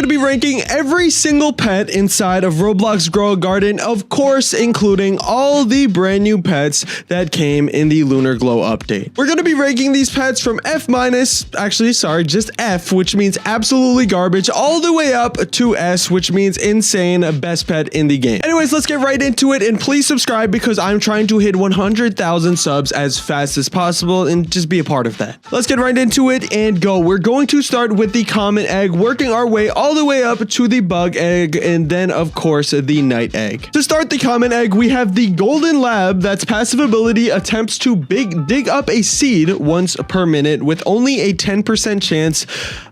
going to be ranking every single pet inside of Roblox Grow a Garden, of course, including all the brand new pets that came in the Lunar Glow update. We're going to be ranking these pets from F-, actually, sorry, just F, which means absolutely garbage, all the way up to S, which means insane, best pet in the game. Anyways, let's get right into it, and please subscribe because I'm trying to hit 100,000 subs as fast as possible and just be a part of that. Let's get right into it and go. We're going to start with the common egg, working our way all the way up to the bug egg, and then of course the night egg. To start the common egg, we have the golden lab. That's passive ability attempts to dig up a seed once per minute with only a 10% chance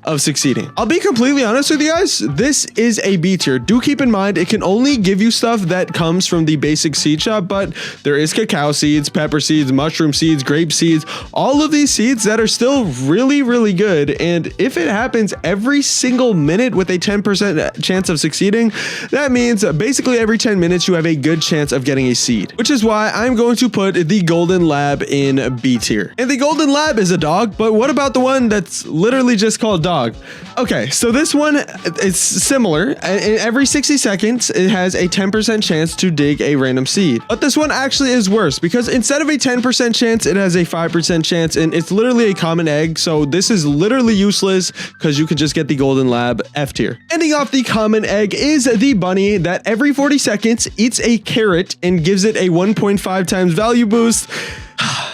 of succeeding. I'll be completely honest with you guys, this is a B tier. Do keep in mind it can only give you stuff that comes from the basic seed shop, but there is cacao seeds, pepper seeds, mushroom seeds, grape seeds, all of these seeds that are still really good. And if it happens every single minute with a 10% chance of succeeding, that means basically every 10 minutes you have a good chance of getting a seed, which is why I'm going to put the golden lab in B tier. And the golden lab is a dog, but what about the one that's literally just called dog? Okay, so this one is similar. In every 60 seconds, it has a 10% chance to dig a random seed. But this one actually is worse because instead of a 10% chance, it has a 5% chance, and it's literally a common egg. So this is literally useless because you could just get the golden lab, F tier. Ending off the common egg is the bunny that every 40 seconds eats a carrot and gives it a 1.5 times value boost.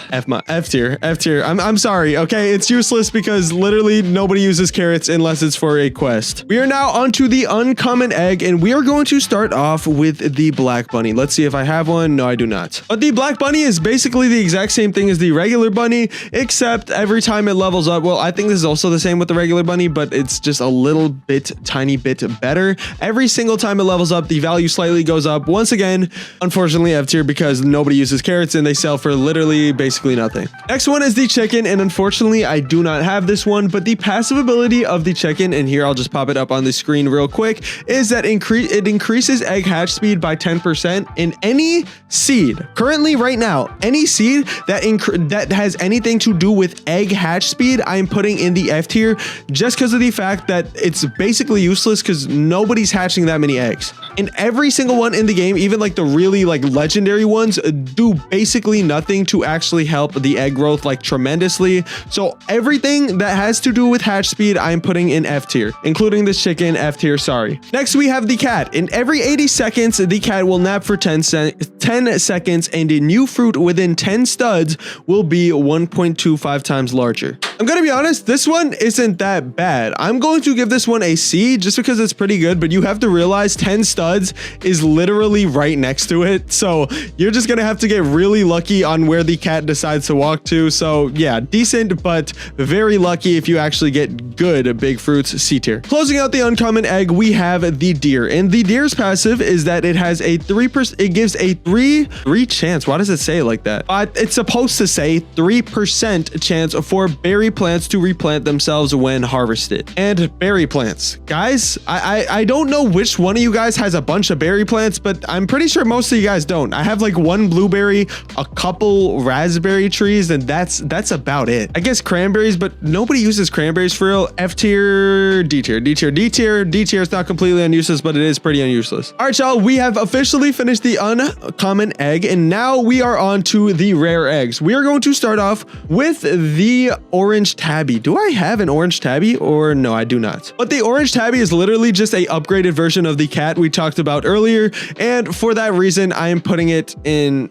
F tier. I'm sorry. Okay, it's useless because literally nobody uses carrots unless it's for a quest. We are now onto the uncommon egg, and we are going to start off with the black bunny. Let's see if I have one. No, I do not. But the black bunny is basically the exact same thing as the regular bunny, except every time it levels up, well, I think this is also the same with the regular bunny, but it's just a little bit, tiny bit better. Every single time it levels up, the value slightly goes up. Once again, unfortunately F tier because nobody uses carrots and they sell for literally basically nothing. Next one is the chicken, and unfortunately I do not have this one, but the passive ability of the chicken, and here I'll just pop it up on the screen real quick, is that it increases egg hatch speed by 10% in any seed. Currently right now, any seed that has anything to do with egg hatch speed, I'm putting in the F tier just because of the fact that it's basically useless because nobody's hatching that many eggs. And every single one in the game, even like the really like legendary ones, do basically nothing to actually help the egg growth like tremendously. So everything that has to do with hatch speed, I'm putting in F tier, including this chicken, F tier, sorry. Next, we have the cat. In every 80 seconds, the cat will nap for 10 seconds, and a new fruit within 10 studs will be 1.25 times larger. I'm gonna be honest, this one isn't that bad. I'm going to give this one a C just because it's pretty good, but you have to realize 10 studs is literally right next to it. So you're just gonna have to get really lucky on where the cat decides to walk to. So yeah, decent, but very lucky if you actually get good big fruits, C tier. Closing out the uncommon egg, we have the deer, and the deer's passive is that it has a 3%, it gives a 3 chance. Why does it say it like that? It's supposed to say 3% chance for berry plants to replant themselves when harvested. And berry plants, guys, I don't know which one of you guys has a bunch of berry plants, but I'm pretty sure most of you guys don't. I have like one blueberry, a couple raspberry trees, and that's about it. I guess cranberries, but nobody uses cranberries for real. F tier, D tier. It's not completely unuseless, but it is pretty unuseless. All right, y'all, we have officially finished the uncommon egg, and now we are on to the rare eggs. We are going to start off with the orange tabby. Do I have an orange tabby, or no, I do not? But the orange tabby is literally just a upgraded version of the cat we talked about earlier, and for that reason, I am putting it in...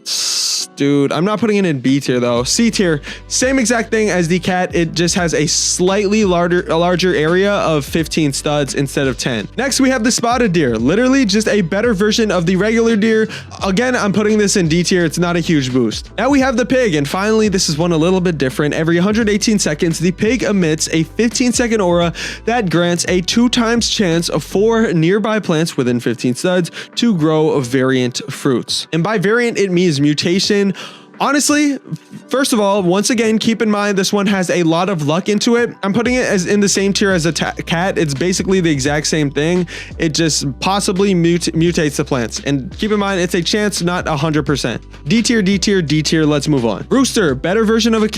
Dude, I'm not putting it in B tier though. C tier, same exact thing as the cat. It just has a slightly larger area of 15 studs instead of 10. Next, we have the spotted deer. Literally just a better version of the regular deer. Again, I'm putting this in D tier. It's not a huge boost. Now we have the pig, and finally, this is one a little bit different. Every 118 seconds, the pig emits a 15-second aura that grants a 2 times chance for nearby plants within 15 studs to grow variant fruits. And by variant, it means mutation honestly, first of all, once again, keep in mind this one has a lot of luck into it. I'm putting it as in the same tier as a cat. It's basically the exact same thing. It just possibly mutates the plants. And keep in mind, it's a chance, not 100%. D tier, D tier, D tier. Let's move on. Rooster, better version of a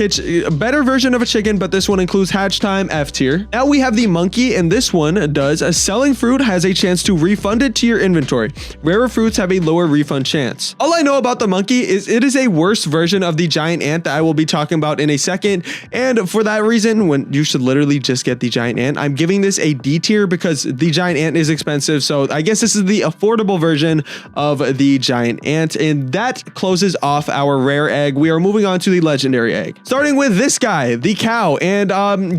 chicken, but this one includes hatch time, F tier. Now we have the monkey, and this one does selling fruit has a chance to refund it to your inventory. Rarer fruits have a lower refund chance. All I know about the monkey is it is a worse version of the giant ant that I will be talking about in a second. And for that reason, when you should literally just get the giant ant, I'm giving this a D tier because the giant ant is expensive. So I guess this is the affordable version of the giant ant. And that closes off our rare egg. We are moving on to the legendary egg, starting with this guy, the cow. And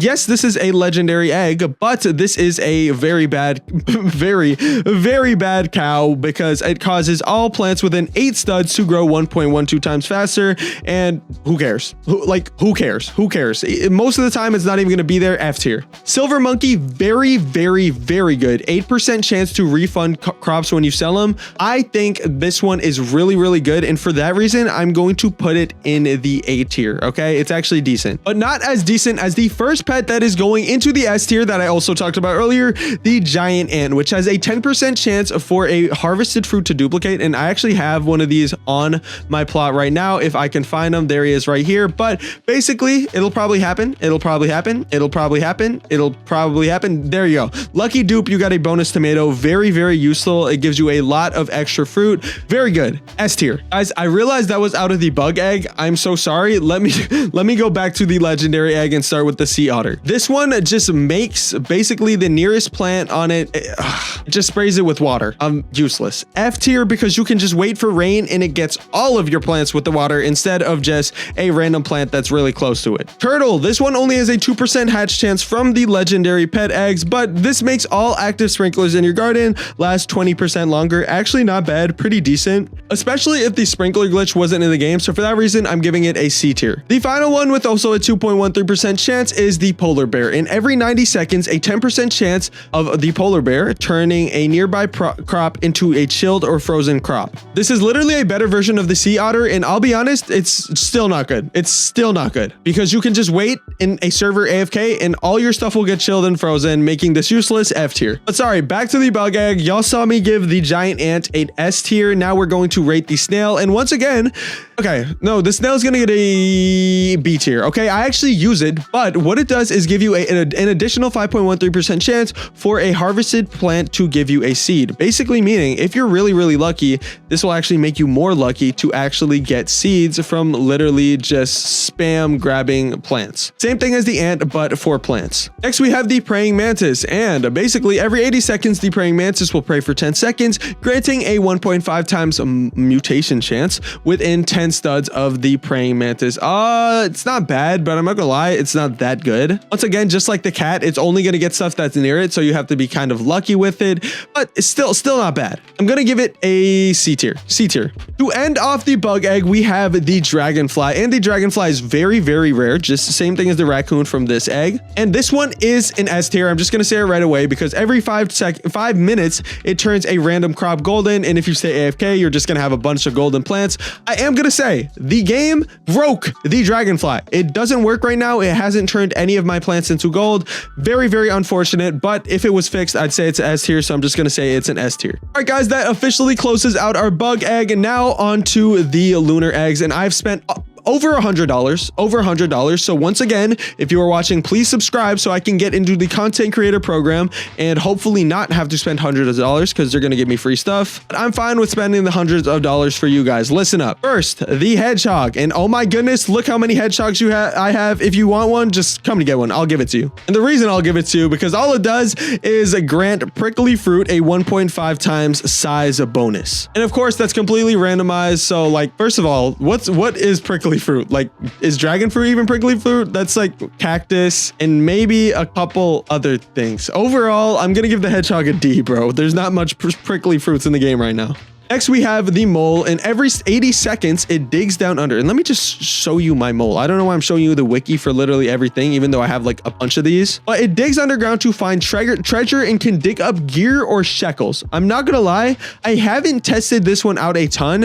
yes, this is a legendary egg, but this is a very bad, very bad cow because it causes all plants within 8 studs to grow 1.12 times faster. And who cares? Who cares? Who cares? Most of the time, it's not even going to be there. F tier. Silver monkey, very good. 8% chance to refund crops when you sell them. I think this one is really good. And for that reason, I'm going to put it in the A tier. Okay. It's actually decent, but not as decent as the first pet that is going into the S tier that I also talked about earlier, the giant ant, which has a 10% chance for a harvested fruit to duplicate. And I actually have one of these on my plot right now. If I can find them, there he is right here. But basically, it'll probably happen. It'll probably happen. It'll probably happen. It'll probably happen. There you go. Lucky dupe. You got a bonus tomato. Very useful. It gives you a lot of extra fruit. Very good. S tier. Guys, I realized that was out of the bug egg. I'm so sorry. Let me go back to the legendary egg and start with the sea otter. This one just makes basically the nearest plant on it. It just sprays it with water. Useless. F tier because you can just wait for rain and it gets all of your plants with the water instead of just a random plant that's really close to it. Turtle. This one only has a 2% hatch chance from the legendary pet eggs, but this makes all active sprinklers in your garden last 20% longer. Actually not bad. Pretty decent, especially if the sprinkler glitch wasn't in the game. So for that reason, I'm giving it a C tier. The final one with also a 2.13% chance is the polar bear. In every 90 seconds, a 10% chance of the polar bear turning a nearby crop into a chilled or frozen crop. This is literally a better version of the sea otter, and I'll be honest, it's still not good. It's still not good because you can just wait in a server AFK and all your stuff will get chilled and frozen, making this useless. F tier. But sorry, back to the bug egg. Y'all saw me give the giant ant an S tier. Now we're going to rate the snail, and once again, okay, no, the snail is gonna get a B tier. Okay, I actually use it, but what it does is give you an additional 5.13% chance for a harvested plant to give you a seed. Basically meaning if you're really lucky, this will actually make you more lucky to actually get seeds from literally just spam grabbing plants. Same thing as the ant, but for plants. Next, we have the praying mantis, and basically every 80 seconds, the praying mantis will pray for 10 seconds, granting a 1.5 times mutation chance within 10 studs of the praying mantis. It's not bad, but I'm not gonna lie, it's not that good. Once again, just like the cat, it's only gonna get stuff that's near it, so you have to be kind of lucky with it, but it's still not bad. I'm gonna give it a C tier. C tier. To end off the bug egg, we have the dragonfly, and the dragonfly is very rare, just the same thing as the raccoon from this egg. And this one is an S tier. I'm just gonna say it right away because every 5 minutes it turns a random crop golden, and if you stay AFK, you're just gonna have a bunch of golden plants. I am gonna say the game broke the dragonfly. It doesn't work right now. It hasn't turned any of my plants into gold. Very unfortunate, but if it was fixed, I'd say it's an S tier, so I'm just gonna say it's an S tier. All right, guys, that officially closes out our bug egg, and now on to the lunar eggs, and I've spent over $100. So once again, if you are watching, please subscribe so I can get into the content creator program and hopefully not have to spend hundreds of dollars because they're going to give me free stuff. But I'm fine with spending the hundreds of dollars for you guys. Listen up. First, the hedgehog. And oh my goodness, look how many hedgehogs I have. If you want one, just come to get one. I'll give it to you. And the reason I'll give it to you because all it does is grant prickly fruit a 1.5 times size bonus. And of course, that's completely randomized. So like, first of all, what is prickly fruit? Like, is dragon fruit even prickly fruit? That's like cactus and maybe a couple other things. Overall, I'm gonna give the hedgehog a D, bro. There's not much prickly fruits in the game right now. Next, we have the mole, and every 80 seconds, it digs down under. And let me just show you my mole. I don't know why I'm showing you the wiki for literally everything, even though I have like a bunch of these. But it digs underground to find treasure and can dig up gear or shekels. I'm not gonna lie, I haven't tested this one out a ton.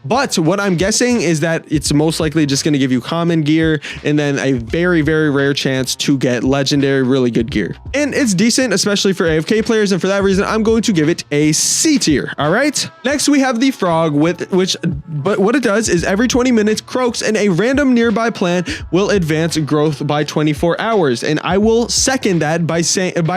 But what I'm guessing is that it's most likely just gonna give you common gear and then a very, very rare chance to get legendary, really good gear. And it's decent, especially for AFK players. And for that reason, I'm going to give it a C tier. All right. Next, we have the frog but what it does is every 20 minutes croaks and a random nearby plant will advance growth by 24 hours. And I will second that by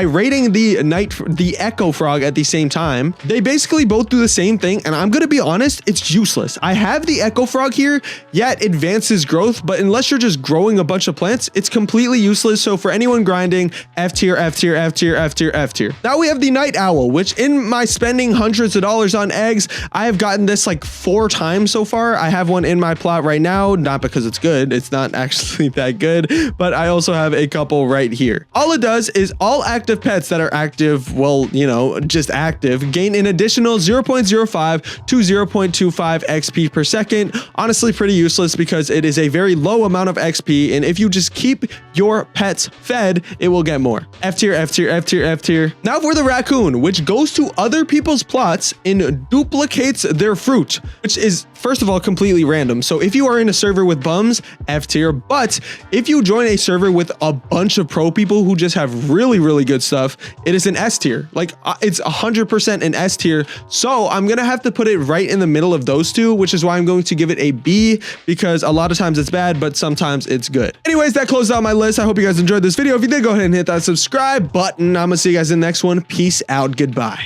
rating the echo frog at the same time. They basically both do the same thing. And I'm going to be honest, it's useless. I have the echo frog here, yet advances growth, but unless you're just growing a bunch of plants, it's completely useless. So for anyone grinding, F tier, F tier, F tier, F tier, F tier. Now we have the night owl, which in my spending hundreds of dollars on eggs, I have gotten this like 4 times so far. I have one in my plot right now, not because it's good. It's not actually that good, but I also have a couple right here. All it does is all active pets that are active, well, you know, just active, gain an additional 0.05 to 0.25 XP per second. Honestly, pretty useless because it is a very low amount of XP. And if you just keep your pets fed, it will get more. F tier, F tier, F tier, F tier. Now for the raccoon, which goes to other people's plots and duplicates their fruit, which is first of all completely random. So if you are in a server with bums, F tier, but if you join a server with a bunch of pro people who just have really, really good stuff, it is an S tier. Like it's 100% an S tier. So I'm gonna have to put it right in the middle of those two, which is why I'm going to give it a B, because a lot of times it's bad, but sometimes it's good. Anyways, that closes out my list. I hope you guys enjoyed this video. If you did, go ahead and hit that subscribe button. I'm gonna see you guys in the next one. Peace out. Goodbye.